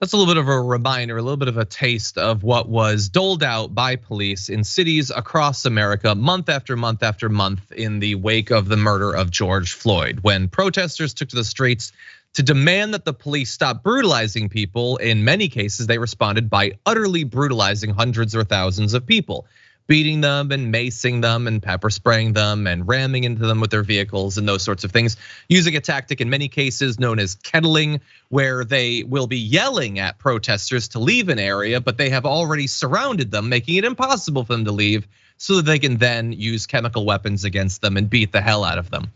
That's a little bit of a reminder, a little bit of a taste of what was doled out by police in cities across America month after month after month in the wake of the murder of George Floyd. When protesters took to the streets to demand that the police stop brutalizing people, in many cases they responded by utterly brutalizing hundreds or thousands of people, beating them and macing them and pepper spraying them and ramming into them with their vehicles and those sorts of things, using a tactic in many cases known as kettling, where they will be yelling at protesters to leave an area, but they have already surrounded them, making it impossible for them to leave so that they can then use chemical weapons against them and beat the hell out of them.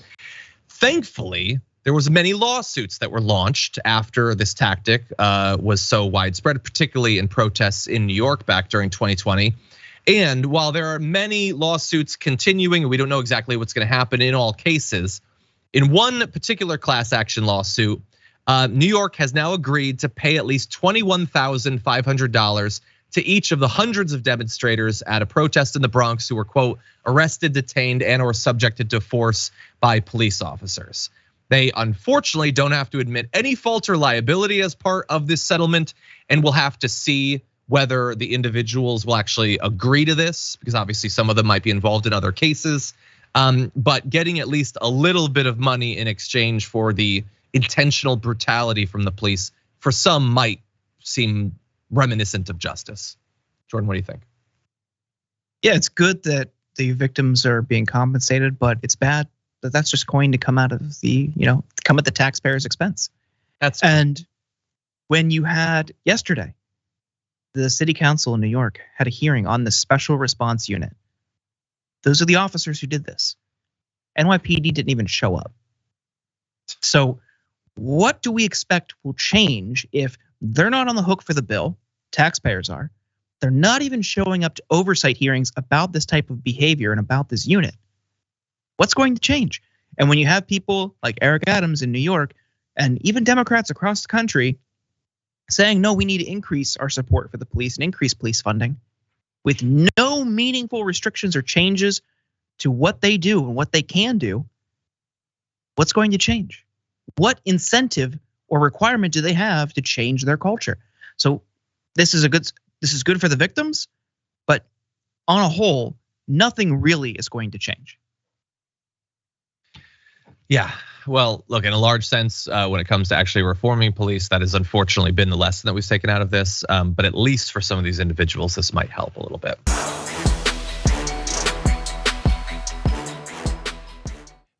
Thankfully, there was many lawsuits that were launched after this tactic was so widespread, particularly in protests in New York back during 2020. And while there are many lawsuits continuing, and we don't know exactly what's going to happen in all cases, in one particular class action lawsuit, New York has now agreed to pay at least $21,500 to each of the hundreds of demonstrators at a protest in the Bronx who were, quote, arrested, detained, and or subjected to force by police officers. They unfortunately don't have to admit any fault or liability as part of this settlement, and we'll have to see whether the individuals will actually agree to this, because obviously some of them might be involved in other cases. But getting at least a little bit of money in exchange for the intentional brutality from the police, for some might seem reminiscent of justice. Jordan, what do you think? Yeah, it's good that the victims are being compensated, but it's bad that that's just going to come out of come at the taxpayers' expense. And when you had yesterday, the city council in New York had a hearing on the special response unit. Those are the officers who did this. NYPD didn't even show up. So what do we expect will change if they're not on the hook for the bill? Taxpayers are. They're not even showing up to oversight hearings about this type of behavior and about this unit. What's going to change? And when you have people like Eric Adams in New York and even Democrats across the country saying, no, we need to increase our support for the police and increase police funding with no meaningful restrictions or changes to what they do and what they can do, what's going to change? What incentive or requirement do they have to change their culture? So this is good for the victims, but on a whole, nothing really is going to change. Yeah, well, look, in a large sense, when it comes to actually reforming police, that has unfortunately been the lesson that we've taken out of this. But at least for some of these individuals, this might help a little bit.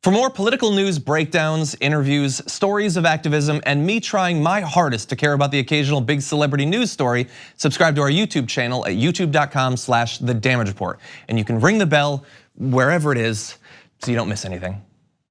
For more political news, breakdowns, interviews, stories of activism, and me trying my hardest to care about the occasional big celebrity news story, subscribe to our YouTube channel at youtube.com/The Damage Report. And you can ring the bell wherever it is so you don't miss anything.